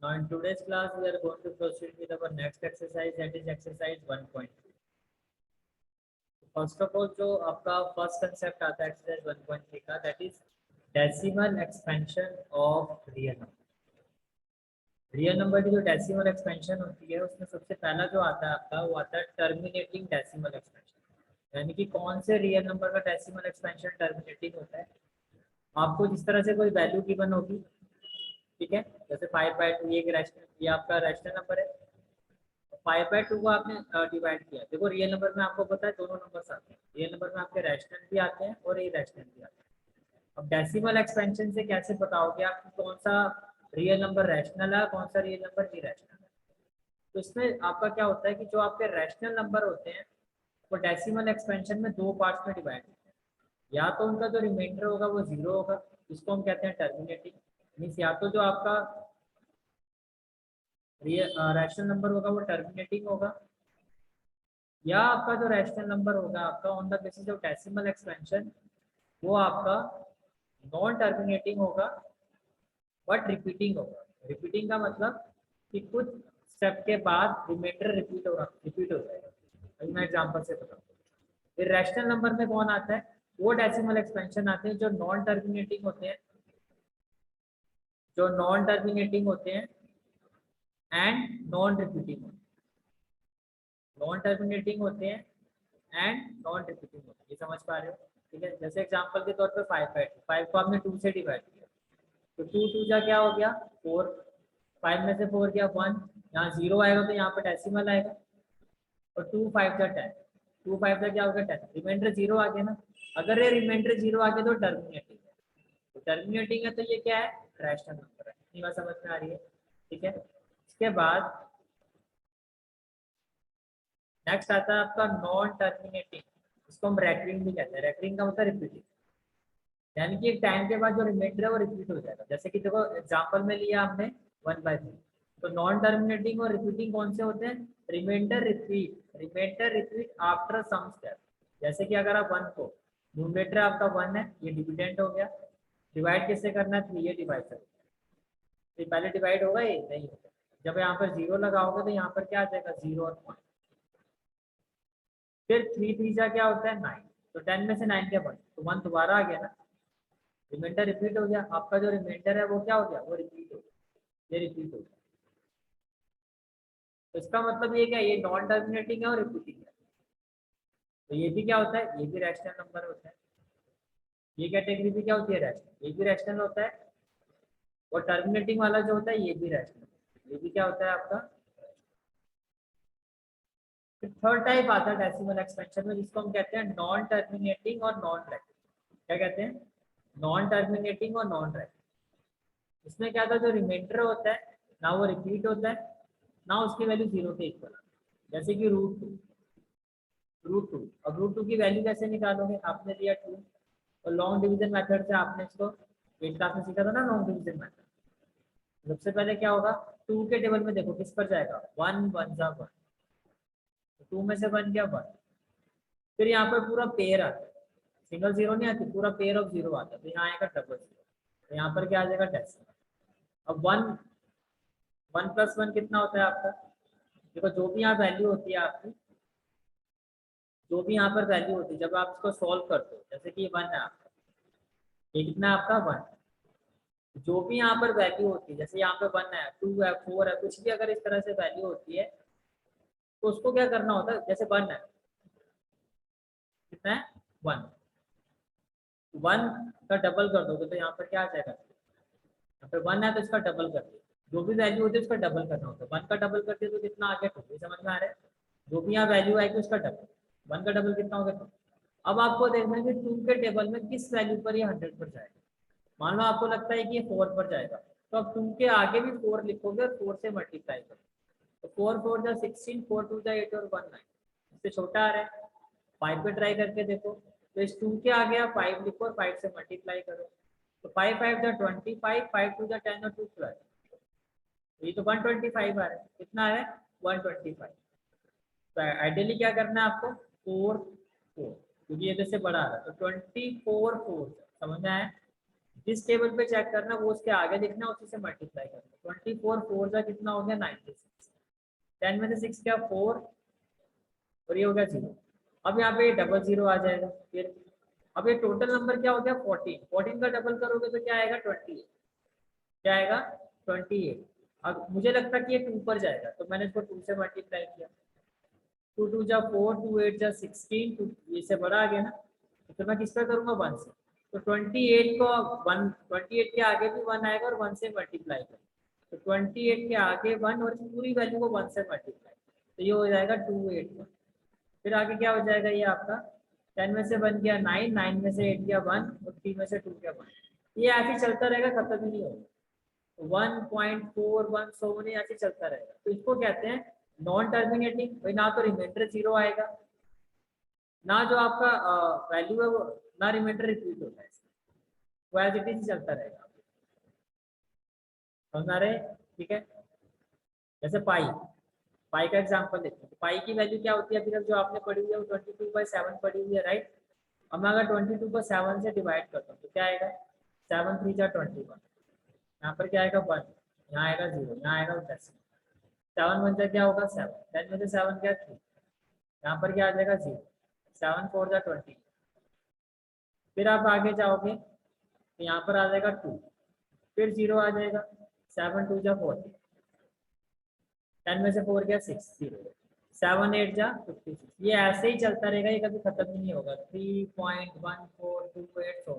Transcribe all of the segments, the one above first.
Now in today's class we are going to proceed with our next exercise, that is exercise 1.3. First of all जो आपका first concept आता है exercise 1.3 का, that is decimal expansion of real number. Real number की जो decimal expansion होती है उसमें सबसे पहला जो आता है आपका वो आता है टर्मिनेटिंग डेसिमल एक्सपेंशन। यानी कि कौन से रियल नंबर का डेसिमल एक्सपेंशन टर्मिनेटिंग होता है। आपको जिस तरह से कोई वैल्यू गिवन होगी, ठीक है, जैसे 5/2 ये रैशनल, ये आपका रैशनल नंबर है। 5/2 को आपने डिवाइड किया। देखो रियल नंबर में आपको पता है दोनों नंबर आते हैं, रियल नंबर में आपके रैशनल भी आते हैं और इरेशनल भी आते हैं। अब डेसिमल एक्सपेंशन से कैसे बताओगे आप कि कौन सा रियल नंबर रैशनल है, कौन सा रियल नंबर इरेशनल है। तो इसमें आपका क्या होता है कि जो आपके रैशनल नंबर होते हैं वो डेसिमल एक्सपेंशन में दो पार्ट्स में डिवाइड होते हैं। या तो उनका जो रिमाइंडर होगा वो जीरो होगा, इसको हम कहते हैं टर्मिनेटिंग। मीन्स या तो जो आपका रैशनल नंबर होगा वो टर्मिनेटिंग होगा, या आपका जो रैशनल नंबर होगा आपका on the basis of decimal expansion वो आपका नॉन टर्मिनेटिंग होगा बट रिपीटिंग होगा। रिपीटिंग का मतलब कि कुछ स्टेप के बाद रिमाइंडर रिपीट हो जाएगा। अभी मैं एग्जांपल से बताऊँ। फिर रैशनल नंबर में कौन आता है, वो डेसिमल एक्सपेंशन आते हैं जो नॉन टर्मिनेटिंग होते हैं, जो नॉन टर्मिनेटिंग होते हैं एंड नॉन रिपीटिंग होते हैं। नॉन टर्मिनेटिंग होते हैं एंड नॉन रिपीटिंग होते हैं। ये समझ पा रहे हो, ठीक है। जैसे एग्जांपल के तौर पे 5/2 को आपने 2 से डिवाइड किया तो 2 2 जा क्या हो गया 4, 5 में से 4 गया 1, यहाँ 0 आएगा तो यहाँ पे डेसिमल आएगा, और 2 5 जा 10, 2 5 जा क्या हो गया 10, रिमाइंडर 0 आ गया ना। अगर ये रिमाइंडर 0 आ गया तो टर्मिनेटिंग है, तो टर्मिनेटिंग है तो ये क्या है रैशनल नंबर है। इतनी बात समझ में आ रही है, ठीक है। इसके बाद नेक्स्ट आता है आपका नॉन टर्मिनेटिंग, इसको हम रैकरिंग भी कहते हैं। रैकरिंग का मतलब रिपीटिंग, यानी कि एक टाइम के बाद जो रिमाइंडर है वो रिपीट हो जाएगा। जैसे कि देखो एग्जांपल में लिया हमने 1/3, तो नॉन टर्मिनेटिंग और रिपीटिंग कौन से होते हैं, reminder repeat after some step. जैसे कि अगर आप 1 को न्यूमरेटर आपका 1 है, ये डिविडेंड हो गया, डिवाइड किससे करना है 3 ये डिवाइड कर, तो पहले डिवाइड होगा ये नहीं होगा। जब यहाँ पर 0 लगाओगे तो यहाँ पर क्या आ जाएगा 0 और 1, फिर 3 3 जा क्या होता है 9, तो 10 में से 9 क्या 1, तो 1 दोबारा आ गया ना, रिमाइंडर रिपीट हो गया। आपका जो रिमाइंडर है वो क्या हो गया वो रिपीट हो गया, ये रिपीट हो गया। तो इसका मतलब ये क्या, ये नॉन टर्मिनेटिंग है और रिपीटिंग है। तो ये भी क्या होता है, ये भी रैशनल नंबर होता है। ये कैटेगरी भी क्या होती है रैशनल, ये भी रैशनल होता है, और टर्मिनेटिंग वाला जो होता है ये भी रैशनल, ये भी क्या होता है आपका। फिर थर्ड टाइप आता है डेसिमल एक्सपेंशन में जिसको हम कहते हैं नॉन टर्मिनेटिंग और नॉन रैशनल। क्या कहते हैं, नॉन टर्मिनेटिंग और नॉन रैशनल। इसमें क्या था, जो रिमाइंडर होता है ना वो रिपीट होता है ना उसकी वैल्यू 0 के इक्वल। जैसे कि रूट टू, अब रूट टू की वैल्यू कैसे निकालोगे, आपने दिया 2 और लॉन्ग डिवीजन मेथड से आपने इसको एट क्लास में सीखा था ना लॉन्ग डिवीजन मेथड। सबसे पहले क्या होगा, 2 के टेबल में देखो किस पर जाएगा 1 1 जा 1, 2 में से 1 गया 1। फिर यहाँ पर पूरा पेयर आता है, सिंगल जीरो नहीं आती, पूरा पेयर ऑफ जीरो आता है, तो यहाँ आएगा डबल जीरो, तो यहाँ पर क्या आ जाएगा डेसिमल। अब 1 1 + 1 कितना होता है आपका, देखो जो भी यहाँ वैल्यू होती है आपकी, जो भी यहाँ पर वैल्यू होती है जब आप इसको सॉल्व करते हो, जैसे कि 1 है आपका, ये कितना है आपका 1, जो भी यहाँ पर वैल्यू होती है जैसे यहाँ पे 1 है 2 है 4 है, कुछ भी अगर इस तरह से वैल्यू होती है तो उसको क्या करना होता है, जैसे 1 है, कितना है 1, 1 का डबल कर दोगे तो यहाँ पर क्या आ जाएगा, यहाँ पर 1 है तो इसका डबल कर दिया। जो भी वैल्यू होती है उसका डबल करना होता है, 1 का डबल कर दिया तो कितना आ गया 2, समझ में आ रहा है। जो भी यहाँ वैल्यू आएगी उसका डबल, 1 का डबल कितना होगा 2। अब आपको देखना है कि 2 के टेबल में किस वैल्यू पर ये 100 पर जाएगा। मान लो आपको लगता है कि ये 4 पर जाएगा, तो अब 2 के आगे भी 4 लिखोगे और 4 से मल्टीप्लाई करोगे, तो 4 4 जा 16, 4 2 जा 8 और 1 9, इससे छोटा आ रहा है। 5 पे ट्राई करके देखो, तो इस 2 के आगे आप 5 लिखो और 5 से मल्टीप्लाई करो, तो 5 5 जा 25, 5 2 जा 10 और 2 12, तो ये तो 125 आ रहा है, कितना आ रहा है 125। तो आइडियली क्या करना है आपको 4 4, क्योंकि ये से बड़ा आ रहा है, तो 24 4 समझ में आया। जिस टेबल पे चेक करना वो उसके आगे लिखना, उसी से मल्टीप्लाई करना। 24 4 का कितना हो गया 96। 10 में से 6 क्या 4 और ये हो गया 0। अब यहाँ पे डबल 0 आ जाएगा फिर। अब ये टोटल नंबर क्या हो गया 14। 14 का डबल करोगे तो क्या आएगा 28। क्या आएगा 28। अब मुझे लगता है कि ये 2 पर जाएगा तो मैंने इसको 2 से मल्टीप्लाई किया। 2 2 जा 4, 2 8 जा 16, 2 ये से बड़ा आ गया ना, तो मैं किस पे करूंगा 1 से। तो 28 को 1, 28 के आगे भी 1 आएगा और 1 से मल्टीप्लाई कर, तो 28 के आगे 1 और पूरी वैल्यू को 1 से मल्टीप्लाई, तो ये हो जाएगा 281। फिर आगे क्या हो जाएगा ये आपका 10 में से 1 गया 9, 9 में से 8 गया 1 और 3 में से 2 गया 1। ये ऐसे ही चलता रहेगा, खत्म ही नहीं होगा। 1.41 सो नहीं ऐसे चलता रहेगा, तो इसको कहते हैं नॉन टर्मिनेटिंग। भाई ना तो रिमाइंडर 0 आएगा, ना जो आपका वैल्यू है वो, ना रिमाइंडर रिपीट होता है, वो एज इट इज चलता रहेगा। समझ आ रहे हैं? ठीक है। जैसे पाई, पाई का एग्जांपल देखते हैं। पाई की वैल्यू क्या होती है अभी तक जो आपने पढ़ी हुई है वो 22/7 पढ़ी हुई है, राइट। अब मैं अगर 22 को 7 से डिवाइड करता हूँ तो क्या आएगा 7 3 जा 21। यहाँ पर क्या आएगा 1, यहाँ आएगा 0, यहाँ आएगा 10। 7 1 जा क्या होगा 7, 10 में से 7 क्या 3, यहाँ पर क्या आ जाएगा 0। 7 4 जा 20। फिर आप आगे जाओगे तो यहाँ पर आ जाएगा 2, फिर 0 आ जाएगा। 7 2 जा 40, 10 में से 4 गया 6, 0। 7 8 जा 56। ये ऐसे ही चलता रहेगा, ये कभी खत्म ही नहीं होगा। 3.1428 सो।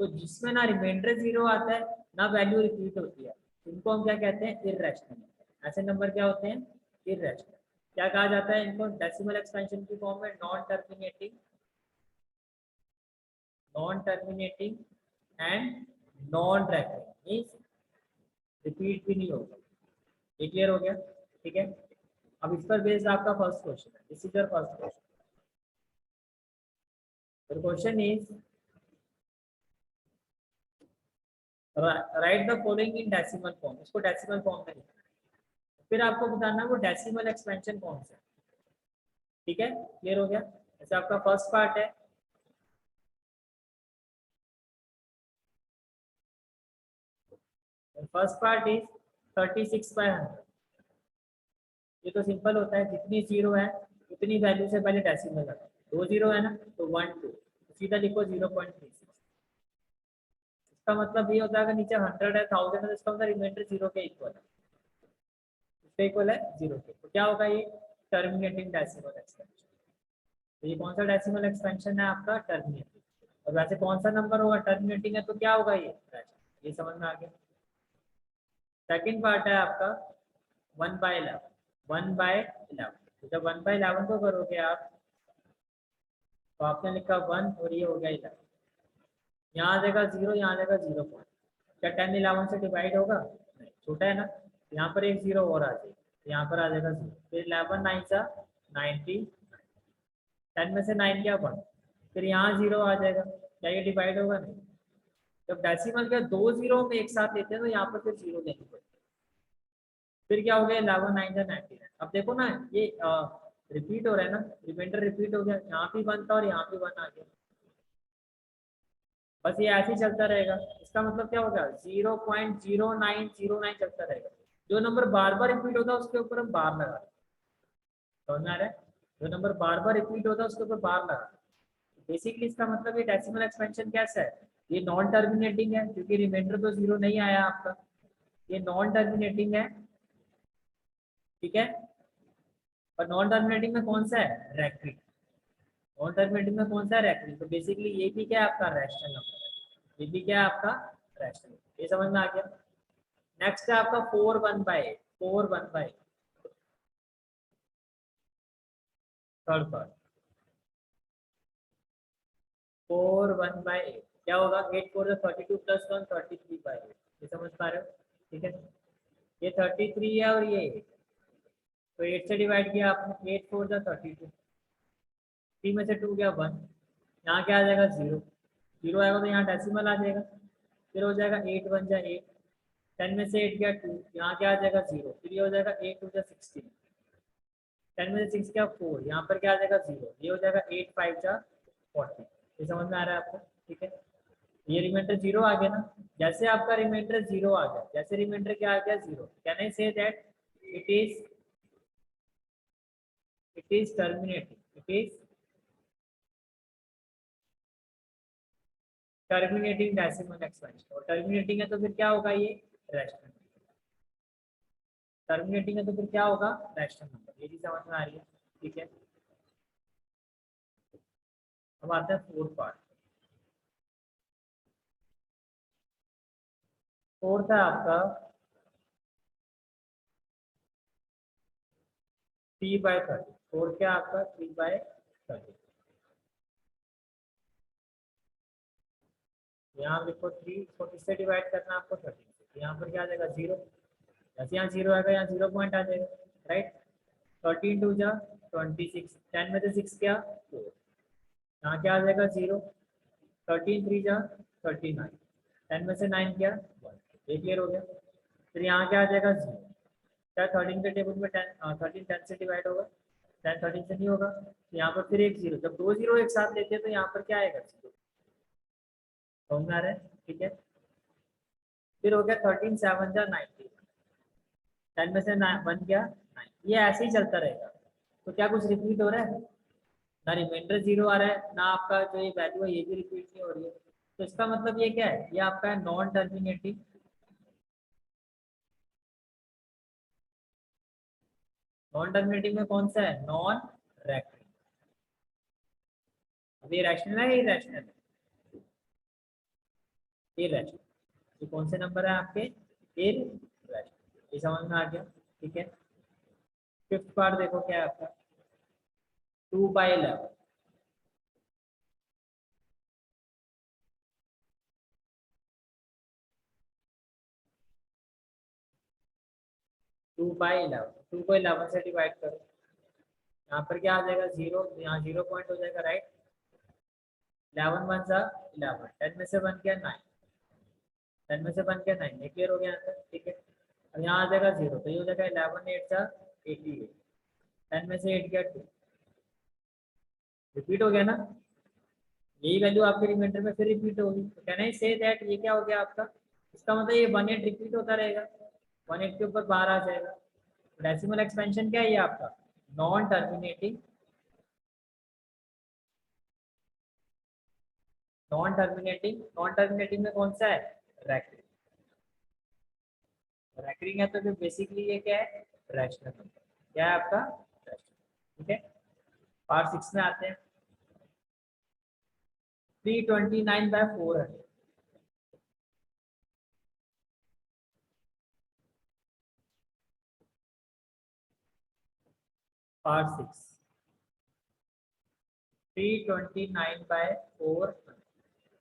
तो जिसमें ना रिमाइंडर 0 आता है ना वैल्यू रिपीट होती है, इनको हम क्या कहते हैं इर्रेशनल। ऐसे नंबर क्या होते हैं इर्रेशनल। क्या कहा जाता है इनको डेसिमल एक्सपेंशन की फॉर्म में non terminating, non terminating and non recurring, means repeat भी नहीं होगा। ये क्लियर हो गया? ठीक है। अब इस पर बेस्ड आपका फर्स्ट क्वेश्चन है, this is your first question. The question is right the following in decimal form. इसको डेसिमल फॉर्म में लिखना है, फिर आपको बताना वो डेसिमल एक्सपेंशन कौन सा है। ठीक है, क्लियर हो गया? जैसे आपका फर्स्ट पार्ट है, फर्स्ट पार्ट इज 36/100। ये तो सिंपल होता है, जितनी जीरो है उतनी वैल्यू से पहले डेसिमल लगा। 2 0 है ना तो 1 2, सीधा लिखो 0.36। इसका मतलब ये होता है अगर नीचे 100 है 1000 है तो इसका मतलब रिमाइंडर 0 के इक्वल है, इसके इक्वल है 0 के। तो क्या होगा ये टर्मिनेटिंग डेसिमल एक्सपेंशन। तो ये कौन सा डेसिमल एक्सपेंशन है आपका टर्मिनेटिंग। और वैसे कौन सा नंबर होगा टर्मिनेटिंग है तो क्या होगा ये समझ में आ गया। सेकंड पार्ट है आपका 1/11। 1/11, तो जब 1/11 को करोगे आप तो आपने लिखा 1 और ये हो गया 11। यहाँ आ जाएगा 0, यहाँ आ जाएगा 0 पॉइंट। क्या 10 11 से डिवाइड होगा? नहीं, छोटा है ना। यहाँ पर एक 0 और आ जाएगा, यहाँ पर आ जाएगा 0। फिर 11 9 सा 90, 10 में से 9 क्या 1, फिर यहाँ 0 आ जाएगा। क्या ये डिवाइड होगा? नहीं। जब डेसिमल के 2 0 में एक साथ लेते हैं तो यहाँ पर फिर 0 देनी पड़ती है। फिर क्या हो गया 11 9 जा 99। अब देखो ना ये रिपीट हो रहा है ना, रिमाइंडर रिपीट हो गया, यहाँ भी 1 था और यहाँ भी 1 आ गया। बस ये ऐसे ही चलता रहेगा। इसका मतलब क्या होगा 0.0909 चलता रहेगा। जो नंबर बार बार रिपीट होता है उसके ऊपर हम बार लगा रहे हैं। समझ आ रहा है? जो नंबर बार बार रिपीट होता है उसके ऊपर बार लगा रहे हैं। बेसिकली इसका मतलब ये डेसिमल एक्सपेंशन कैसा है, ये नॉन टर्मिनेटिंग है क्योंकि रिमाइंडर तो 0 नहीं आया आपका। ये नॉन टर्मिनेटिंग है, ठीक है। और नॉन टर्मिनेटिंग में कौन सा है रैखिक। नॉन टर्मिनेटिंग में कौन सा है रैखिक। तो बेसिकली ये भी क्या है आपका रैशनल नंबर है, ये भी क्या है आपका रैशनल। ये समझ में आ गया? नेक्स्ट है आपका 4 1/8। 4 1/8 थर्ड पार्ट। 4 1/8 क्या होगा 8 4 32 + 1 33/8। ये समझ पा रहे हो? ठीक है। ये 33 है और ये 8, तो 8 से डिवाइड किया आपने। 8 4 32, 3 में से 2 गया 1, यहाँ क्या आ जाएगा 0। 0 आएगा तो यहाँ डेसिमल आ जाएगा। फिर हो जाएगा 8 1 जा 8, 10 में से 8 गया 2, यहाँ क्या आ जाएगा 0। फिर ये हो जाएगा 8 2 जा 16, 10 में से 6 क्या 4, यहाँ पर क्या आ जाएगा 0। ये हो जाएगा 8 5 जा 40। ये समझ में आ रहा है आपको? ठीक है। ये रिमाइंडर जीरो आ गया ना। जैसे आपका रिमाइंडर जीरो आ गया, जैसे रिमाइंडर क्या आ गया zero, can I say that it is terminating, it is terminating decimal expansion. और टर्मिनेटिंग है तो फिर क्या होगा, ये रैशनल। टर्मिनेटिंग है तो फिर क्या होगा, रैशनल नंबर। ये चीज समझ में आ रही है, ठीक है। अब आता है फोर्थ पार्ट। फोर्थ है आपका थ्री बाय थर्टी। फोर्थ क्या आपका 3/30। यहाँ लिखो थ्री, इसको किससे डिवाइड करना है आपको, 13 से। यहाँ पर क्या आ जाएगा जीरो, जैसे यहाँ जीरो आएगा यहाँ जीरो पॉइंट आ जाएगा, राइट। 13 टू जा 26, 10 में से 6 क्या 4, यहाँ क्या आ जाएगा जीरो। 13 3 जा 39, 10 में से 9 क्या 1। ये क्लियर हो गया। फिर यहाँ क्या आ जाएगा जीरो। क्या 13 के टेबल में 13 10 से डिवाइड होगा, 10 13 से नहीं होगा, तो यहाँ पर फिर एक जीरो। जब दो जीरो एक साथ लेते हैं तो यहाँ पर क्या आएगा जीरो। समझ में आ रहा है, ठीक है। फिर हो गया 13 7 जा 19, 10 में से 1 क्या 9। ये ऐसे ही चलता रहेगा। तो क्या कुछ रिपीट हो रहा है, ना रिमाइंडर जीरो आ रहा है, ना आपका जो ये वैल्यू है ये भी रिपीट नहीं हो रही है। तो इसका मतलब ये क्या है, ये आपका है नॉन टर्मिनेटिंग। नॉन टर्मिनेटिंग में कौन सा है, नॉन रैशनल। अब ये रैशनल है, ये रैशनल है, ये रैशनल। ये कौन से नंबर है आपके, इरैशनल। ये समझ में आ गया, ठीक है। फिफ्थ पार्ट देखो क्या है आपका, 2/11। 2/11, 2 को 11 से डिवाइड करो। यहाँ पर क्या आ जाएगा जीरो, यहाँ जीरो पॉइंट हो जाएगा, राइट। 11 1 जा 11, 10 में से 1 क्या 9, 10 में से 1 क्या 9। ये क्लियर हो गया आंसर, ठीक है। अब यहाँ आ जाएगा जीरो, तो ये हो जाएगा 11 8 जा 88, 10 में से 8 क्या 2। रिपीट हो गया ना, यही वैल्यू आपके रिमाइंडर में फिर रिपीट होगी। तो कैन आई से दैट ये क्या हो गया आपका, इसका मतलब ये 1/8 रिपीट होता रहेगा, 1/8 के ऊपर बाहर आ जाएगा। डेसिमल एक्सपेंशन क्या है ये आपका, non terminating. Non terminating, non terminating में कौन सा है, रैकरिंग। रैकरिंग है तो फिर बेसिकली ये क्या है, रैशनल नंबर। क्या है आपका, रैशनल, ठीक है। पार्ट 6 में आते हैं। 329/400। पार्ट 6, 329/400।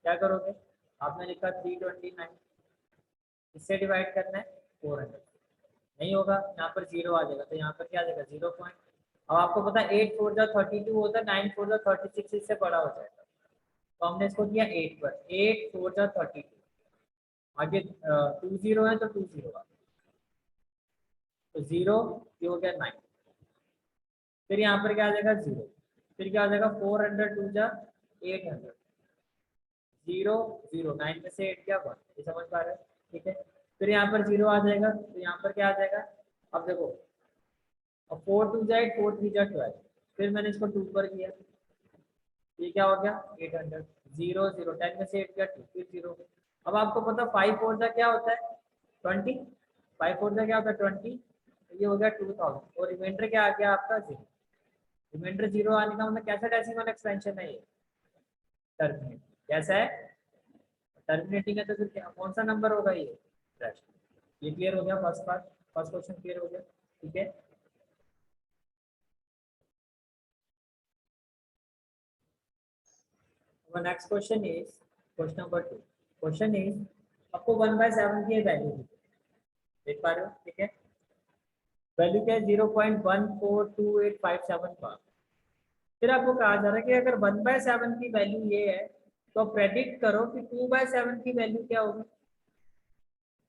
क्या करोगे, आपने लिखा 329, इससे डिवाइड करना है 400। नहीं होगा, यहाँ पर जीरो आ जाएगा, तो यहाँ पर क्या आ जाएगा 0 पॉइंट। अब आपको पता है 8 4 जा 32 होता है, 9 4 जा 36, इससे बड़ा हो जाएगा। तो हमने इसको दिया 8 पर, 8 4 जा 32। आगे 2 0 है तो 2 0 आ, तो जीरो, ये हो गया 9। फिर यहाँ पर क्या आ जाएगा जीरो, फिर क्या आ जाएगा 400 2 जा 800, जीरो जीरो, 9 में से 8 क्या 1। ये समझ पा रहे हैं, ठीक है। फिर यहाँ पर जीरो आ जाएगा, तो यहाँ पर क्या आ जाएगा, अब देखो, अब 4 2 जा 8, 4 3 जा 12। फिर मैंने इसको 2 पर किया, ये क्या हो गया 800, जीरो जीरो, 10 में से 8 क्या 2, फिर जीरो। अब आपको पता 5 4 जा क्या होता है 20, 5 4 जा क्या होता है 20। ये हो गया 2000, और रिमाइंडर क्या आ गया आपका जीरो। रिमाइंडर जीरो आने का मतलब कैसा डेसिमल एक्सपेंशन है ये, टर्मिनेट। कैसा है, टर्मिनेटिंग है तो फिर क्या, कौन सा नंबर होगा ये, फ्रैक्शन। ये क्लियर हो गया, first part, first question clear हो गया, ठीक है। Our next question is question number 2. Question is, आपको 1/7 की वैल्यू देख पा रहे हो, ठीक है। वैल्यू क्या है 0.142857 फिर आपको कहा जा रहा है कि अगर 1/7 की वैल्यू ये है, तो प्रेडिक्ट करो कि 2/7 की वैल्यू क्या होगी,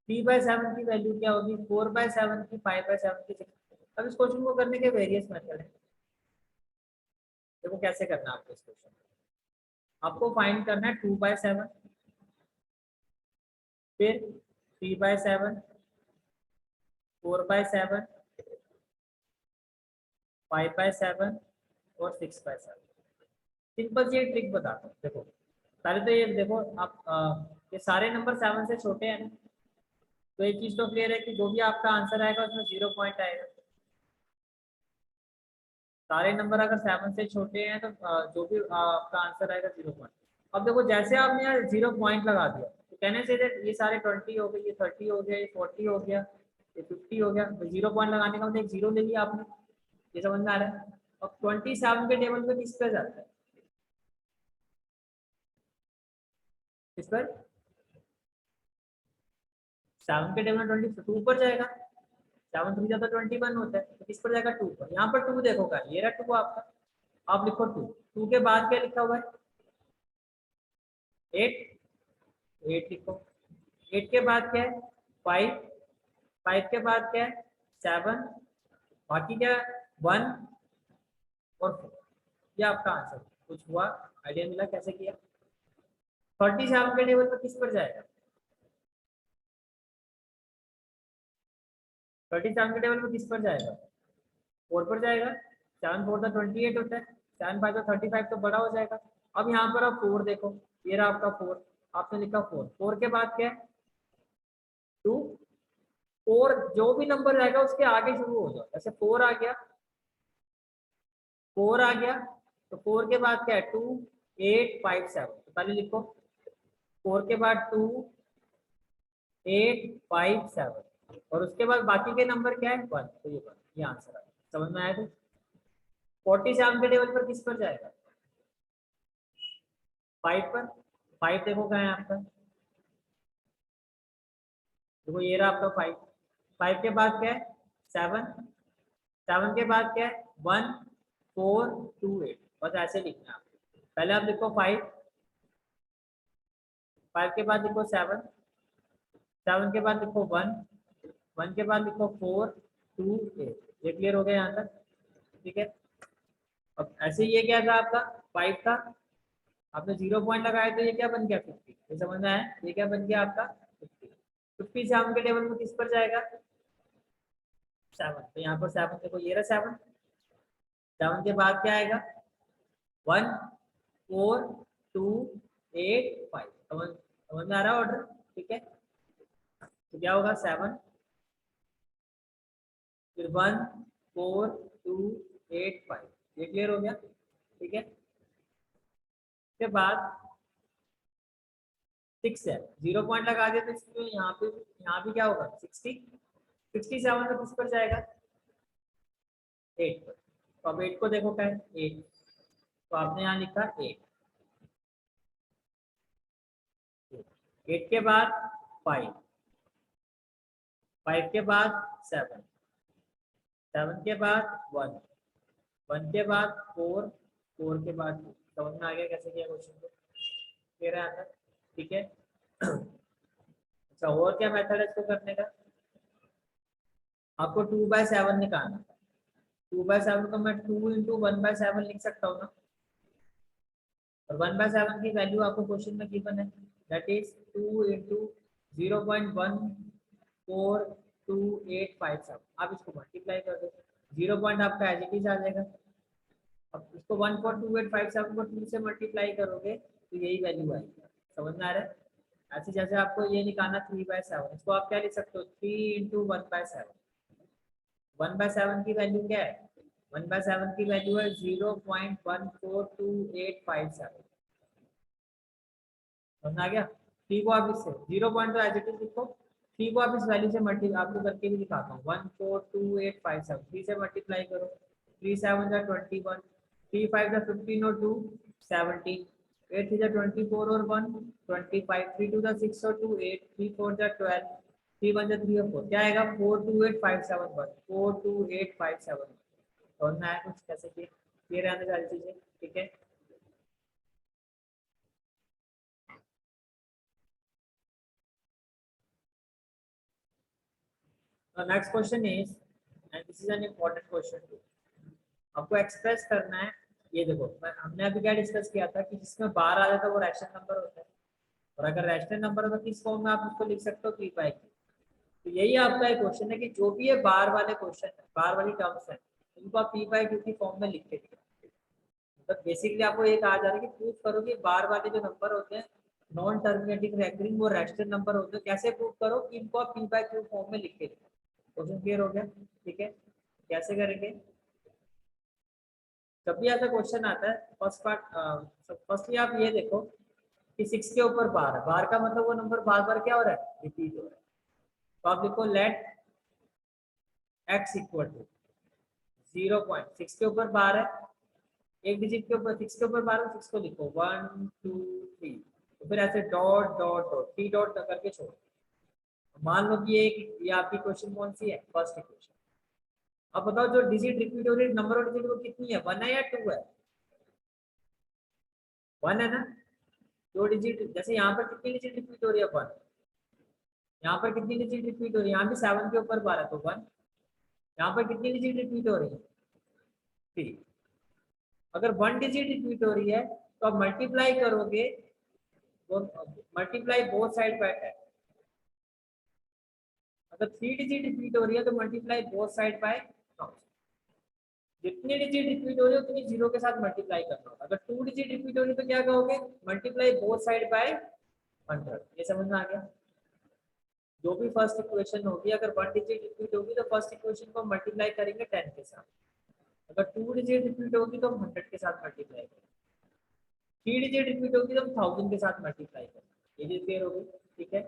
3/7 की वैल्यू क्या होगी, 4/7 की, 5/7 की, 6। अब इस क्वेश्चन को करने के वेरियस मेथड है। देखो कैसे करना है आपको इस क्वेश्चन, आपको फाइंड करना है 2/7, फिर 3/7, 4/7, 5/7 और 6/7। सिंपल सी एक ट्रिक बताता हूँ। देखो पहले तो ये देखो आप ये सारे नंबर 7 से छोटे हैं ना, तो एक चीज तो क्लियर है कि जो भी आपका आंसर आएगा उसमें 0 पॉइंट आएगा। सारे नंबर अगर 7 से छोटे हैं तो जो भी आपका आंसर आएगा 0 पॉइंट। अब देखो जैसे आपने यहाँ 0 पॉइंट लगा दिया तो कहने से ये सारे 20 हो गए, ये 30 हो गया, ये 40 हो गया, ये 50 हो गया, तो 0 पॉइंट लगाने का मतलब एक 0 ले लिया आपने। ये समझ में आ रहा है? अब 27 के टेबल पे किस पे जाता है? किस पर? 7 के टेबल में 22 ऊपर जाएगा। 7 3 ज्यादा 21 होता है, तो किस पर जाएगा? 2 पर। यहाँ पर 2 देखो का ये रहा 2 आपका। आप लिखो 2। 2 के बाद क्या लिखा हुआ है? 8। 8 लिखो। 8 के बाद क्या है? 5। 5 के बाद क्या है? 7। बाकी क्या है? 1 और 4। ये आपका आंसर। कुछ हुआ? आइडिया मिला कैसे किया? 37 के टेबल पर किस पर जाएगा? 37 के टेबल पर किस पर जाएगा? 4 पर जाएगा। 7 4 का 28 होता है, 7 5 का 35 तो बड़ा हो जाएगा। अब यहाँ पर आप 4 देखो, ये रहा आपका 4। आपने लिखा 4। 4 के बाद क्या है? 2। 4 जो भी नंबर रहेगा उसके आगे शुरू हो जाओ। जैसे 4 आ गया, 4 आ गया, तो 4 के बाद क्या है? 2 8 5 7। तो पहले लिखो 4 के बाद 2 8 5 7 और उसके बाद बाकी के नंबर क्या है? 1। तो ये आंसर है। समझ में आया? तो 47 के टेबल पर किस पर जाएगा? 5 पर। 5 देखो कहाँ है आपका? देखो ये रहा आपका 5। 5 के बाद क्या है? 7। 7 के बाद क्या है? 1 4 2 8। बस ऐसे लिखना है आपको। पहले आप लिखो 5। 5 के बाद लिखो 7। 7 के बाद लिखो 1। 1 के बाद लिखो 4 2 8। ये क्लियर हो गया यहाँ तक? ठीक है। अब ऐसे ये क्या था आपका? 5 था। आपने 0 पॉइंट लगाया तो ये क्या बन गया? 50। ये समझ में आया? ये क्या बन गया आपका? 50। 50 से हम के टेबल में किस पर जाएगा? 7। तो यहाँ पर 7 देखो, ये रहा 7। 7 के बाद क्या आएगा? 1 4 2 8 5। समझ में आ रहा है ऑर्डर? ठीक है। तो क्या होगा? 7 फिर 1 4 2 8 5। ये क्लियर हो गया? ठीक है। उसके बाद 6 है, 0 पॉइंट लगा दिया तो इसमें यहाँ भी क्या होगा? 60। 67 में किस पर जाएगा? 8 पर। तो अब 8 को देखो क्या है? 8। तो आपने यहाँ लिखा 8। 8 के बाद 5। 5 के बाद 7। 7 के बाद 1। 1 के बाद 4। 4 के बाद 2। समझ में आ गया कैसे किया क्वेश्चन को? क्लियर है आंसर? ठीक है। अच्छा, और क्या मेथड है इसको करने का? आपको 2/7 निकालना है। 2/7 को मैं 2 इंटू 1/7 लिख सकता हूँ ना? और 1/7 की वैल्यू आपको क्वेश्चन में गिवन है, दैट इज 2 इंटू 0.142857। आप इसको मल्टीप्लाई कर दो, 0 पॉइंट आपका एज इट इज आ जाएगा। अब इसको 1.2857 को 2 से मल्टीप्लाई करोगे तो यही वैल्यू आएगी। समझ में आ रहा है? ऐसे जैसे आपको ये निकालना 3/7, इसको आप क्या लिख सकते हो? 3 इंटू 1/7। 1/7 की वैल्यू क्या है? 1/7 की वैल्यू है 0.142857। समझ आ गया? थ्री को आप इससे 0 पॉइंट तो एज इट इज लिखो, थ्री को आप इस वैल्यू से मल्टी आपको करके भी दिखाता हूँ। 142,857 3 से मल्टीप्लाई करो। 3 7 जा 21, 3 5 जा 15 और 2 17, 8 3 जा 24 और 1 25, 3 2 जा 6 और 2 8, 3 4 जा 12, 3 1 जा 3 और 4। क्या आएगा? 428571 428571। समझ में आया कुछ कैसे किए? ये रहने सारी चीजें। ठीक है। Next question is, and this is an important question too. आपको एक्सप्रेस करना है। ये देखो हमने अभी क्या डिस्कस किया था कि जिसमें बार आ जाता है वो रैशनल नंबर होता है। और अगर रैशनल नंबर है तो किस फॉर्म में आप उसको लिख सकते हो, पी बाई क्यू। तो यही आपका एक क्वेश्चन है कि जो भी ये बार वाले क्वेश्चन है, बार वाली टर्म्स है, उनको आप पी बाई क्यू की फॉर्म में लिख के दिया। मतलब बेसिकली आपको ये कहा जा रहा है कि प्रूव करो कि बार वाले जो नंबर होते हैं नॉन टर्मिनेटिंग रैंकिंग, वो रैशनल नंबर होते हैं। कैसे प्रूव करो कि इनको आप पी बाई क्यू फॉर्म में लिख के दिया। क्वेश्चन क्लियर हो गया? ठीक है, कैसे करेंगे? जब भी ऐसा क्वेश्चन आता है फर्स्ट पार्ट, फर्स्टली आप ये देखो कि 6 के ऊपर बार है, बार का मतलब वो नंबर बार बार क्या हो रहा है, रिपीट हो रहा है। तो आप लिखो लेट x इक्वल टू 0.6 के ऊपर बार है, एक डिजिट के ऊपर 6 के ऊपर बार है, 6 को लिखो 1 2 3, तो फिर ऐसे डॉट डॉट डॉट 3 डॉट करके छोड़ो। मान लो कि ये आपकी क्वेश्चन कौन सी है, फर्स्ट इक्वेशन। अब बताओ जो डिजिट रिपीट हो रही है, नंबर ऑफ डिजिट वो कितनी है, 1 है या 2 है? 1 है ना। दो डिजिट, जैसे यहाँ पर कितनी डिजिट रिपीट हो रही है, 1। यहाँ पर कितनी डिजिट रिपीट हो रही है, यहाँ भी 7 के ऊपर 12 तो 1। यहाँ पर कितनी डिजिट रिपीट हो रही है, 3। अगर 1 डिजिट रिपीट हो रही है तो आप मल्टीप्लाई करोगे, मल्टीप्लाई बोथ साइड बाय 10। अगर 3 डिजिट रिपीट हो रही है तो मल्टीप्लाई बोथ साइड बाय 1000। जितनी डिजिट रिपीट हो रही है उतनी जीरो के साथ मल्टीप्लाई करना होगा। अगर 2 डिजिट रिपीट हो रही है तो क्या कहोगे, मल्टीप्लाई बोथ साइड बाय 100। ये समझ में आ गया? जो भी फर्स्ट इक्वेशन होगी, अगर 1 डिजिट रिपीट होगी तो फर्स्ट इक्वेशन को मल्टीप्लाई करेंगे 10 के साथ। अगर 2 डिजिट रिपीट होगी तो हम 100 के साथ मल्टीप्लाई करेंगे। 3 डिजिट रिपीट होगी तो हम 1000 के साथ मल्टीप्लाई करेंगे। ये चीज क्लियर होगी? ठीक है।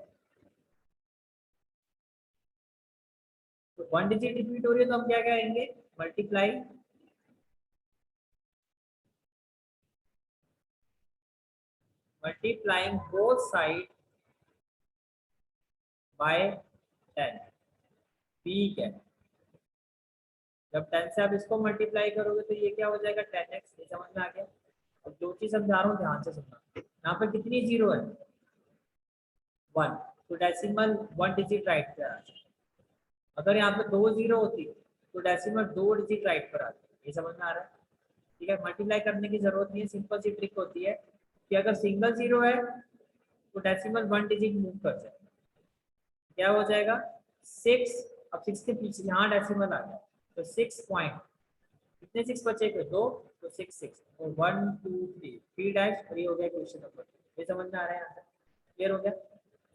तो 1 डिजिट रिपीट हो रही है तो हम क्या करेंगे, multiply multiplying both side by 10। ठीक है, जब 10 से आप इसको मल्टीप्लाई करोगे तो ये क्या हो जाएगा, 10x। ये समझ में आ गया? अब जो चीज समझा रहा हूँ ध्यान से सुनना। यहाँ पर कितनी जीरो है, 1, तो डेसिमल 1 डिजिट राइट पे आ जाए। अगर यहाँ पे 2 जीरो होती तो डेसिमल 2 डिजिट राइट पर आती। ये समझ में आ रहा है? ठीक है, मल्टीप्लाई करने की जरूरत नहीं है, सिंपल सी ट्रिक होती है कि अगर सिंगल जीरो है तो डेसिमल 1 डिजिट मूव कर जाए, क्या हो जाएगा 6। अब 6 के पीछे यहाँ डेसिमल आ गया तो 6 पॉइंट, कितने 6 बचे थे, 2, तो 6 6 तो 1 2 3 3 डैश 3 हो गया क्वेश्चन नंबर। ये समझ में आ रहा है? यहाँ से क्लियर हो गया?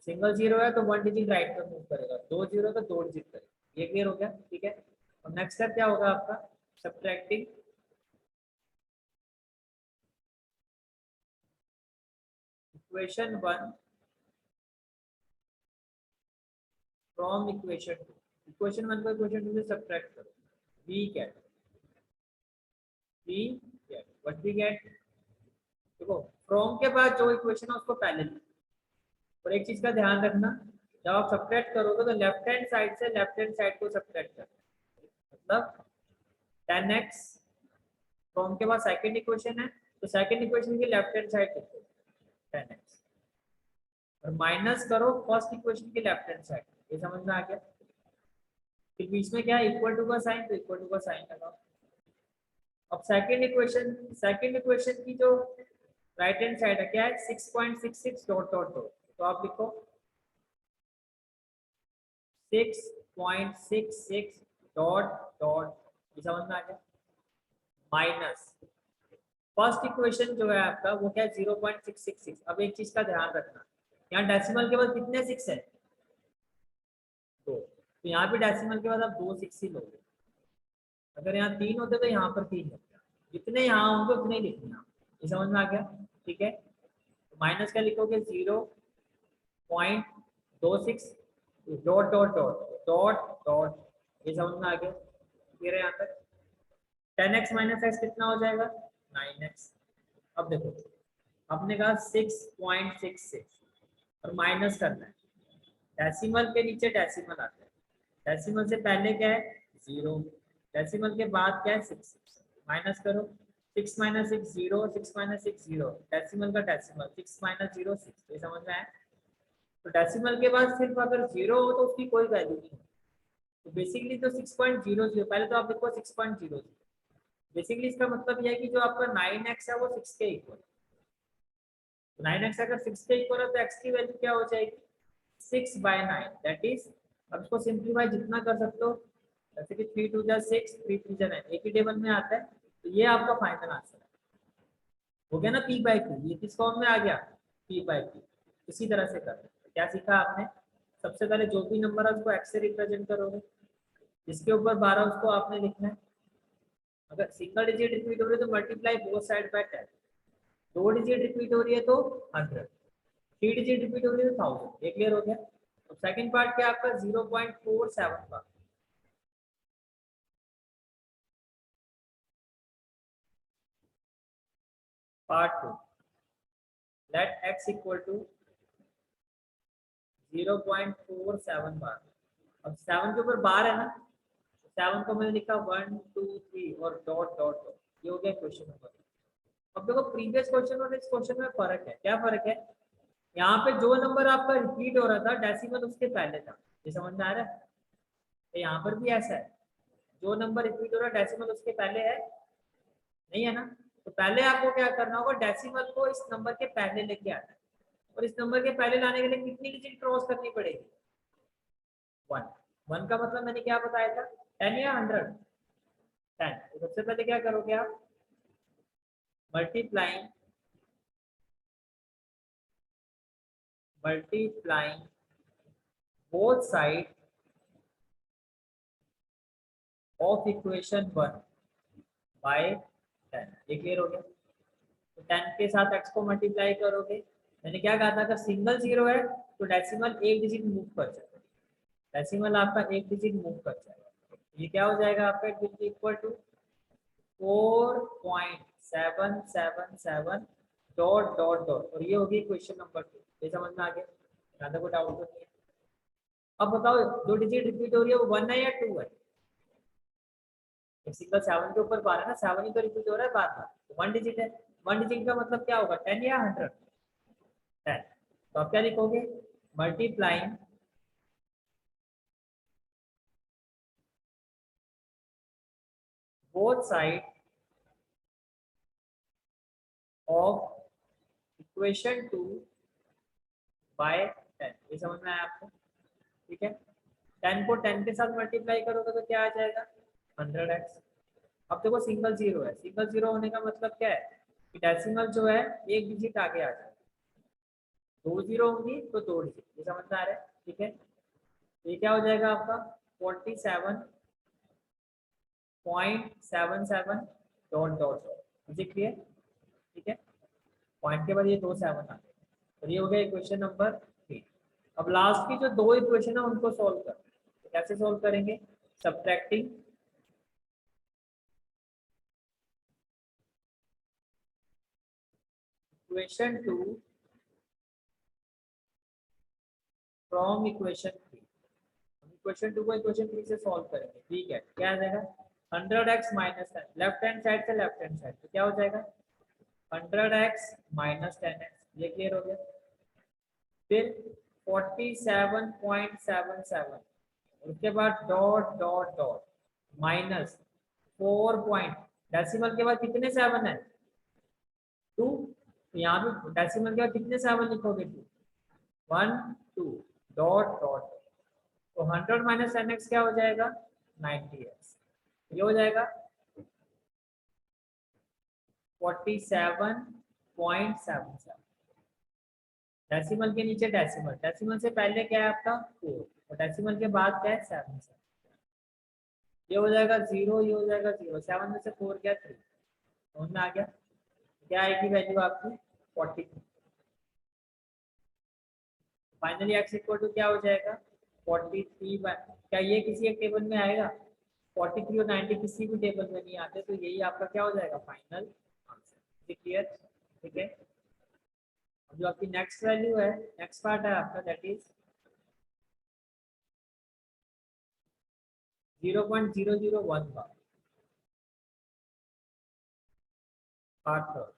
सिंगल जीरो है तो 1 डिजिट राइट पर मूव करेगा, 2 जीरो तो 2 डिजिट करेगा। ये क्लियर हो गया? ठीक है। और नेक्स्ट स्टेप क्या होगा आपका, subtracting equation 1 from equation 2। Equation 1 को इक्वेशन 2 से सब्ट्रैक्ट करो। We get what we get, देखो फ्रॉम के बाद जो इक्वेशन है उसको पहले लिखो। और एक चीज का ध्यान रखना, जब आप सब्ट्रैक्ट करोगे तो लेफ्ट हैंड साइड से लेफ्ट हैंड साइड को सब्ट्रैक्ट करना। मतलब 10x, फ्रॉम के बाद सेकंड इक्वेशन है तो सेकंड इक्वेशन की लेफ्ट हैंड साइड लिखो 10x, और माइनस करो फर्स्ट इक्वेशन की लेफ्ट हैंड साइड। ये समझ में आ गया? फिर बीच में क्या है, इक्वल टू का साइन, तो इक्वल टू का साइन लगाओ। अब सेकंड इक्वेशन की जो राइट हैंड साइड है क्या है, 6.66 डॉट डॉट डॉट, तो आप लिखो 6.66 डॉट डॉट। ये समझ में आ गया? माइनस फर्स्ट इक्वेशन जो है आपका वो क्या है, 0.666। अब एक चीज का ध्यान रखना, यहाँ डेसिमल के बाद कितने 6 है, 2, तो यहाँ पे डेसिमल के बाद आप 2 6 ही लोगे। अगर यहाँ 3 होते तो यहाँ पर 3 होते, जितने यहाँ होंगे उतने ही लिखने आप। ये समझ में आ गया? ठीक है, तो माइनस का लिखोगे 0.26 dot dot dot dot dot. ये समझ में आ गया? फिर यहाँ तक 10x माइनस एक्स कितना हो जाएगा, 9x। अब देखो आपने कहा 6.66 और माइनस करना है, डेसिमल के नीचे डेसिमल आता है, डेसिमल से पहले क्या है 0, डेसिमल के बाद क्या है 6, माइनस करो 6 माइनस 6 0, 6 माइनस 6 0, डेसिमल का डेसिमल 6 माइनस 0 6। ये समझ में आया? तो डेसिमल के बाद सिर्फ अगर 0 हो तो उसकी कोई वैल्यू नहीं है। तो बेसिकली तो 6.00, पहले तो आप लिखो 6.00। बेसिकली इसका मतलब यह है कि जो आपका 9x है वो 6 के इक्वल। 9x अगर 6 के इक्वल है तो x की वैल्यू क्या हो जाएगी 6/9 दैट इज। अब इसको सिंप्लीफाई जितना कर सकते हो, जैसे कि 3 2 जा 6 3 3 जा 9 एक ही टेबल में आता है, तो ये आपका फाइनल आंसर है। हो गया ना p/q, ये किस फॉर्म में आ गया p/q। इसी तरह से करना है। क्या सीखा आपने, सबसे पहले जो भी नंबर है उसको x से रिप्रेजेंट करोगे, जिसके ऊपर 12 उसको आपने लिखना है। अगर सिंगल डिजिट रिपीट हो रही है तो multiply both side by 10, 2 digit repeat हो रही है तो 100, 3 डिजिट रिपीट हो रही है तो 1000। ये क्लियर हो गया। तो सेकंड पार्ट क्या आपका 0.47 का। Part 2, let x equal to 0.47 bar. अब 7 के ऊपर बार है ना, 7 को मैंने लिखा 1 2 3 और डॉट डॉट डॉट। ये हो गया क्वेश्चन नंबर। अब देखो प्रीवियस क्वेश्चन और इस क्वेश्चन में फर्क है। क्या फर्क है, यहाँ पे जो नंबर आपका रिपीट हो रहा था डेसिमल उसके पहले था। ये समझ में आ रहा है, तो यहाँ पर भी ऐसा है, जो नंबर रिपीट हो रहा है डेसिमल उसके पहले है, नहीं है ना। तो पहले आपको क्या करना होगा, डेसिमल को इस नंबर के पहले लेके आना है, और इस नंबर के पहले लाने के लिए कितनी डिजिट क्रॉस करनी पड़ेगी 1। 1 का मतलब मैंने क्या बताया था 10 या 100 10। तो सबसे पहले क्या करोगे आप, multiplying multiplying both side of equation 1 by 10। ये क्लियर हो गया। तो 10 के साथ x को मल्टीप्लाई करोगे। मैंने क्या कहा था, अगर सिंगल जीरो है तो डेसिमल एक डिजिट मूव कर जाएगा, डेसिमल आपका एक डिजिट मूव कर जाएगा। ये क्या हो जाएगा आपका, it will be equal to 4.777 dot dot dot, और ये होगी क्वेश्चन नंबर 2। ये समझ में आ गया, ज्यादा कोई डाउट तो नहीं है। अब बताओ जो डिजिट रिपीट हो रही है वो 1 है या 2 है। एक सिंगल 7 के ऊपर बार है ना, 7 ही तो रिपीट हो रहा है बार बार, 1 डिजिट है। 1 डिजिट का मतलब क्या होगा 10 या 100 10। तो आप क्या लिखोगे, multiplying both side of equation 2 by 10। ये समझ में आया आपको, ठीक है। 10 को 10 के साथ मल्टीप्लाई करोगे तो क्या आ जाएगा 100x। अब देखो सिंगल जीरो है, सिंगल जीरो होने का मतलब क्या है कि डेसिमल जो है एक डिजिट आगे आ जाए, 2 जीरो होंगी तो 2 डिजिट। ये समझ में आ रहा है, ठीक है। ये क्या हो जाएगा आपका 47.77 डॉट डॉट डॉट। मुझे क्लियर, ठीक है। पॉइंट के बाद ये 2 7 आ गए, और ये हो गया इक्वेशन नंबर 3। अब लास्ट की जो 2 इक्वेशन है उनको सॉल्व कर, तो कैसे सॉल्व करेंगे, subtracting equation 2 from equation 3। Equation 2 को इक्वेशन 3 से सॉल्व करेंगे, ठीक है। क्या आ जाएगा 100x minus 10, left hand side से लेफ्ट हैंड साइड, तो क्या हो जाएगा 100x माइनस 10x। ये क्लियर हो गया। फिर 47.77, उसके बाद dot dot dot minus 4 point, decimal के बाद कितने 7 है 2, तो यहाँ पे डेसिमल के बाद कितने 7 लिखोगे 2 1 2 डॉट डॉट। तो 100 माइनस 10x क्या हो जाएगा 90x। ये हो जाएगा 47.77। डेसिमल के नीचे डेसिमल, डेसिमल से पहले क्या है आपका 4, और डेसिमल के बाद क्या है 7। ये हो जाएगा 0, ये हो जाएगा 0, 7 में से 4 क्या 3। समझ में आ गया, क्या आएगी वैल्यू आपकी 43। फाइनली x इक्वल टू क्या हो जाएगा 43। क्या ये किसी एक टेबल में आएगा, 43 और 90 किसी भी टेबल में नहीं आते, तो यही आपका क्या हो जाएगा फाइनल आंसर। क्लियर, ठीक है। अब जो आपकी नेक्स्ट वैल्यू है, नेक्स्ट पार्ट है आपका, दैट इज 0.001 का part third.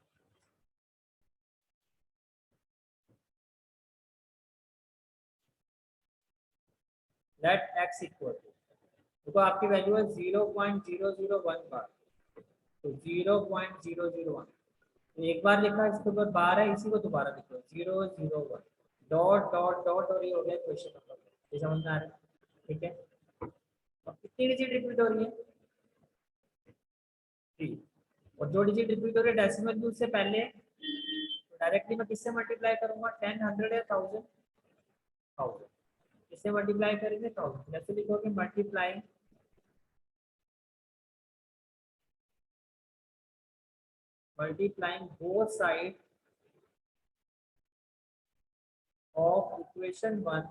Let x equal to, देखो आपकी वैल्यू है 0.001 बार, तो 0.001 तो एक बार लिखा, इसके ऊपर बार है, इसी को दोबारा लिखो 001 डॉट डॉट डॉट, और ये हो गया क्वेश्चन नंबर। ये समझ में आ रहा है? ठीक है। अब कितनी डिजिट रिपीट हो रही है? 3। और जो डिजिट रिपीट हो रही है डेसिमल में उससे पहले, तो डायरेक्टली मैं किससे मल्टीप्लाई करूंगा? 10, 100 या 1000? 1000। किससे मल्टीप्लाई करेंगे? 1000। जैसे लिखोगे multiply multiplying both side of equation 1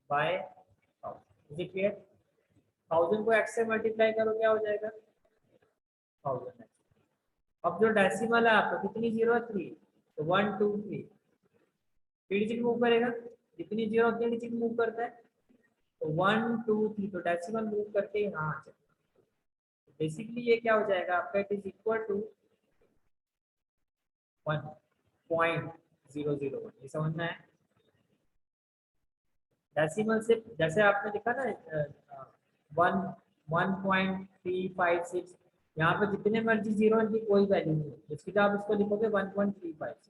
by 1000। Is it clear? 1000 को x से मल्टीप्लाई करो, क्या हो जाएगा? 1000। अब जो डेसिमल है आपको कितनी जीरो है? 3। तो 1 2 3 डिजिट मूव करेगा, जितनी जीरो उतनी डिजिट मूव करता है। तो 1 2 3, तो डेसिमल मूव करके यहाँ आ जाए। बेसिकली ये क्या हो जाएगा आपका? It is equal to 1.001। ये समझना है? डेसिमल से जैसे आपने लिखा ना 1.356, यहाँ पे जितने मर्जी जीरो इनकी कोई वैल्यू नहीं है, इसकी तो आप इसको लिखोगे 1.356।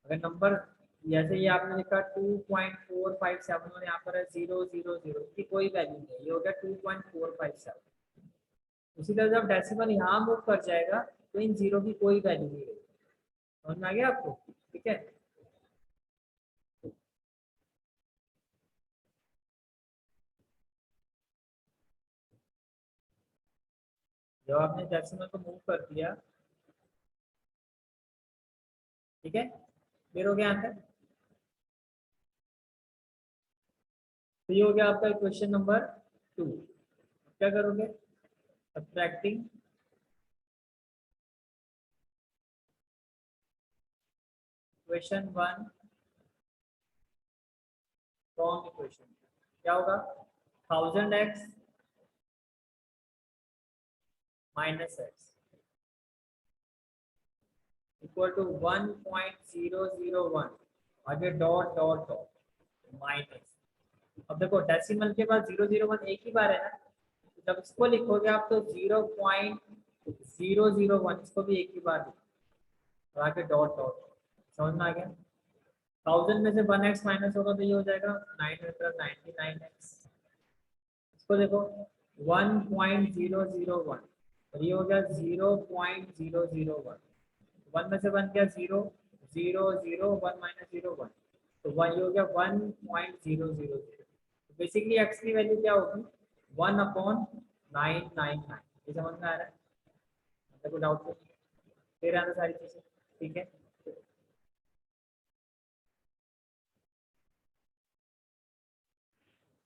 अगर नंबर जैसे ये आपने लिखा 2.457 और यहाँ पर है 000, इसकी कोई वैल्यू नहीं है, ये हो गया 2.457। उसी तरह जब डेसिमल यहाँ मूव कर जाएगा तो इन जीरो की कोई वैल्यू नहीं रहेगी। समझ में आ गया आपको? ठीक है। जब आपने डेसिमल को मूव कर दिया, ठीक है, फिर हो गया आंसर। तो ये हो गया आपका क्वेश्चन नंबर 2। क्या करोगे? सब्ट्रैक्टिंग इक्वेशन 1 फ्रॉम इक्वेशन, क्या होगा? 1000x minus x equal to 1.001, आगे डॉट डॉट डॉट माइनस। अब देखो डेसिमल के बाद 001 एक ही बार है ना, तो जब इसको लिखोगे आप तो 0.001, इसको भी एक ही बार लिखो और आगे डॉट डॉट। समझ में आ गया? 1000 में से 1x माइनस होगा तो ये हो जाएगा 999x। इसको देखो 1.001 और ये हो गया 0.001। वन में से वन क्या? 0 0 0 1 माइनस 0 1, तो वन ये हो गया 1.000। तो बेसिकली एक्स की वैल्यू क्या होगी? 1/999। ये समझ में आ रहा है? मतलब कोई डाउट नहीं? फिर आना सारी चीजें ठीक है।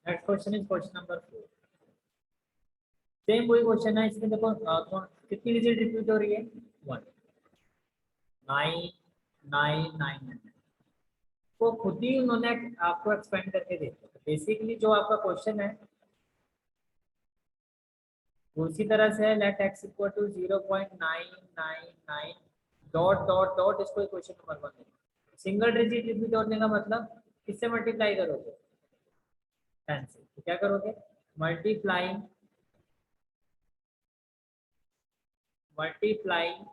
Next question is question number 4। Same वही क्वेश्चन है, इसमें देखो कितनी डिजिट रिपीट हो रही है? 1 9 9 9। तो खुद ही उन्होंने आपको एक्सपेंड करके देखा। तो बेसिकली जो आपका क्वेश्चन है वो उसी तरह से है, let x equal to 0.999 dot dot dot, इसको इक्वेशन नंबर 1 है। सिंगल डिजिट रिपीट होने का मतलब किससे मल्टीप्लाई करोगे? 10 से। तो क्या करोगे? Multiplying multiplying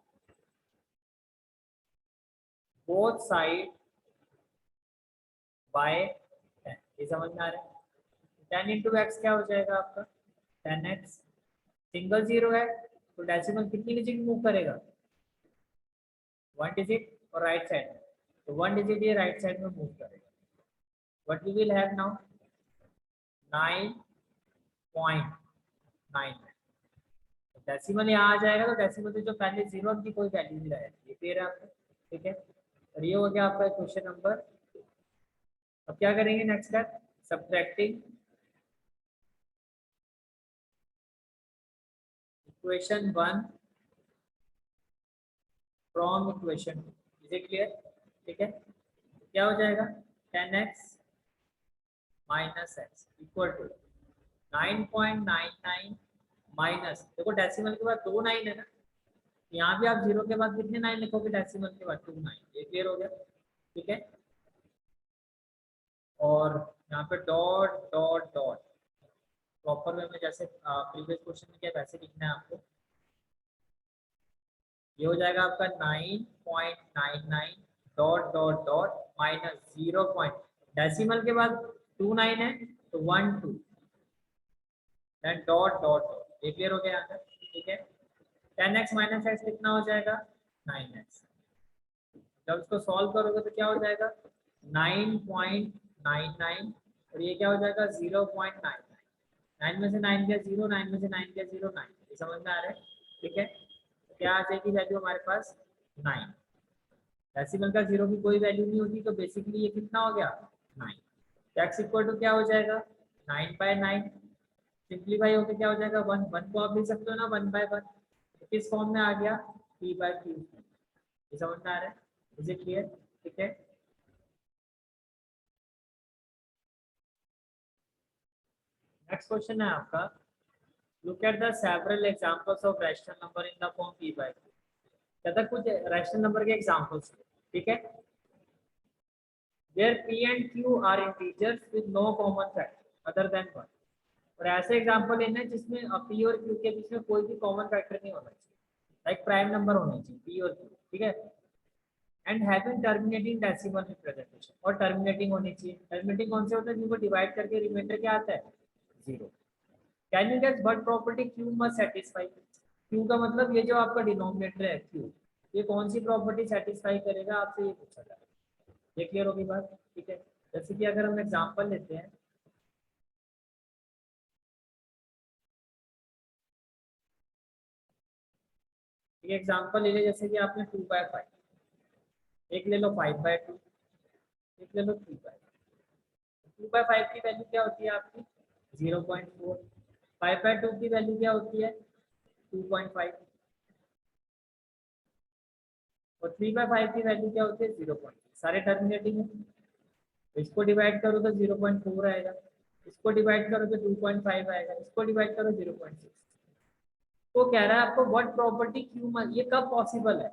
both side by 10। ये समझ में आ रहा है? 10 इंटू एक्स क्या हो जाएगा आपका? 10x। सिंगल जीरो है तो डेसिमल कितनी डिजिट मूव करेगा? 1 डिजिट, और राइट साइड में तो 1 डिजिट ये राइट साइड में मूव करेगा। What we will have now? 9.99। Decimal यहाँ आ जाएगा तो डेसिमल से जो पहले जीरो की कोई वैल्यू नहीं रहेगी। ये क्लियर है आपको? ठीक है। और ये हो गया आपका क्वेश्चन नंबर। अब क्या करेंगे next step? Subtracting equation 1 from equation 2। Is it clear? ठीक है। क्या हो जाएगा? 10x minus x equal to 9.99 minus, देखो डेसिमल के बाद 2 9 है ना, यहाँ भी आप जीरो के बाद कितने 9 लिखोगे? डेसिमल के बाद 2 9। ये क्लियर हो गया? ठीक है। और यहाँ पे dot dot dot proper way में, जैसे प्रीवियस क्वेश्चन में क्या वैसे लिखना है आपको। ये हो जाएगा आपका 9.99 dot dot dot minus 0 point, decimal के बाद 29 है तो 1 2 देन डॉट डॉट डॉट। ये क्लियर हो गया आंसर, ठीक है। 10x माइनस एक्स कितना हो जाएगा 9x। जब इसको सॉल्व करोगे तो क्या हो जाएगा 9.99 और ये क्या हो जाएगा 0.99। 9 में से 9 गया 0, 9 में से 9 गया 0, 9। ये समझ में आ रहा है, ठीक है। तो क्या आ जाएगी वैल्यू हमारे पास 9। डेसिमल का 0 की कोई वैल्यू नहीं होती, तो बेसिकली ये कितना हो गया 9। एक्स इक्वल टू क्या हो जाएगा 9/9, सिंप्लीफाई होकर क्या हो जाएगा 1। 1 को आप लिख सकते हो ना 1/1, तो किस फॉर्म में आ गया p/q। ये समझ में आ रहा है, इज इट क्लियर, ठीक है। नेक्स्ट क्वेश्चन है आपका, look at the several examples of rational number in the form p/q। कहता कुछ रैशनल नंबर के एग्जांपल्स, ठीक है। Where p and q are integers with no common factor other than 1। और ऐसे एग्जांपल लेना है जिसमें p और q के बीच में कोई भी कॉमन फैक्टर नहीं होना चाहिए, लाइक प्राइम नंबर होने चाहिए p और q, ठीक है। And having terminating decimal representation, और टर्मिनेटिंग होनी चाहिए। टर्मिनेटिंग कौन से होते हैं, जिनको डिवाइड करके रिमाइंडर क्या आता है 0। Can you guess what property q must satisfy. q का मतलब ये जो आपका डिनोमिनेटर है q, ये कौन सी प्रॉपर्टी सेटिस्फाई करेगा, आपसे ये पूछा जा रहा है। ये क्लियर होगी बात, ठीक है। जैसे कि अगर हम एग्जांपल लेते हैं, एक एग्जांपल ले ले, जैसे कि आपने 2/5, एक ले लो 5/2, एक ले लो 3/5। 2/5 की वैल्यू क्या होती है आपकी 0.4, 5/2 की वैल्यू क्या होती है 2.5 और 3/5 की वैल्यू क्या होती है 0.3। सारे टर्मिनेटिंग है, तो इसको डिवाइड करो तो 0.4 आएगा, इसको डिवाइड करो तो 2.5 आएगा, इसको डिवाइड करो 0.6। तो कह रहा है आपको व्हाट प्रॉपर्टी क्यू, ये कब पॉसिबल है,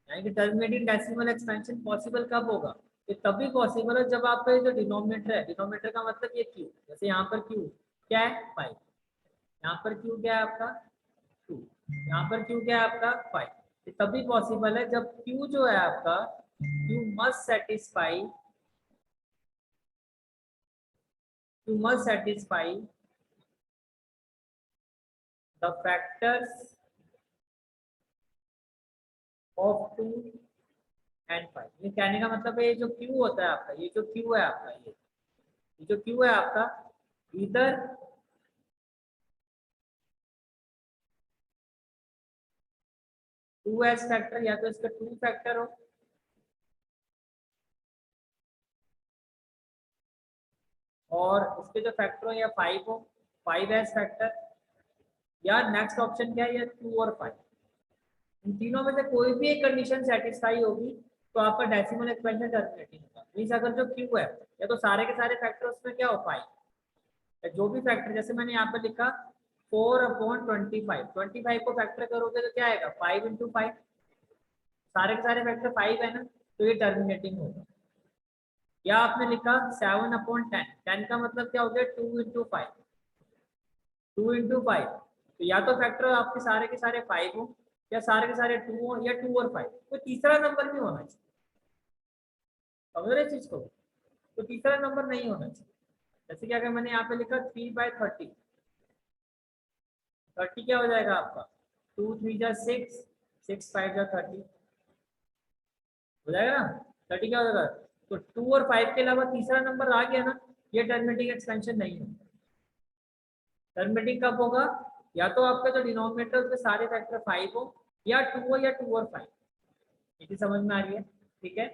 यानी कि टर्मिनेटिंग डेसिमल एक्सपेंशन पॉसिबल कब होगा। ये तभी पॉसिबल है जब आपका ये जो डिनोमिनेटर है, डिनोमिनेटर का मतलब ये क्यू, जैसे यहाँ पर क्यू क्या है 5, यहाँ पर क्यू क्या है आपका 2, यहाँ पर क्यू क्या है आपका 5। ये तभी पॉसिबल है जब क्यू जो है आपका you must satisfy the factors of 2 and 5। ये कहने का मतलब है ये जो क्यू होता है आपका, ये जो क्यू है आपका, ये जो क्यू है आपका, इधर 2s फैक्टर या तो इसका 2 फैक्टर हो, और इसके जो फैक्टर हो या 5 हो, 5s फैक्टर, या नेक्स्ट ऑप्शन क्या है या 2 और 5। इन तीनों में से कोई भी एक कंडीशन सेटिस्फाई होगी तो आपका डेसिमल एक्सपेंशन टर्मिनेटिंग होगा। मींस अगर जो क्यू है या तो सारे के सारे फैक्टर उसमें क्या हो 5, या जो भी फैक्टर, जैसे मैंने यहाँ पे लिखा 4/25, 25 को फैक्टर करोगे तो क्या आएगा 5 × 5, सारे के सारे फैक्टर 5 है ना, तो ये टर्मिनेटिंग होगा। या आपने लिखा 7/10, 10 का मतलब क्या हो गया 2 × 5, 2 × 5, तो या तो फैक्टर आपके सारे के सारे 5 हो, या सारे के सारे 2 हो, या 2 और 5, तो तीसरा नंबर भी होना चाहिए। समझ रहे चीज को, तो तीसरा नंबर नहीं होना चाहिए। जैसे कि अगर मैंने यहाँ पे लिखा 3/30, 30 क्या हो जाएगा आपका 2 3 जा 6, 6 5 जा 30 हो जाएगा ना। 30 क्या हो जाएगा, तो 2 और 5 के अलावा तीसरा नंबर आ गया ना, ये टर्मिनेटिंग एक्सपेंशन नहीं है। टर्मिनेटिंग कब होगा, या तो आपका जो डिनोमिनेटर उसके सारे फैक्टर 5 हो, या 2 हो, या 2 और 5। ये समझ में आ रही है, ठीक है।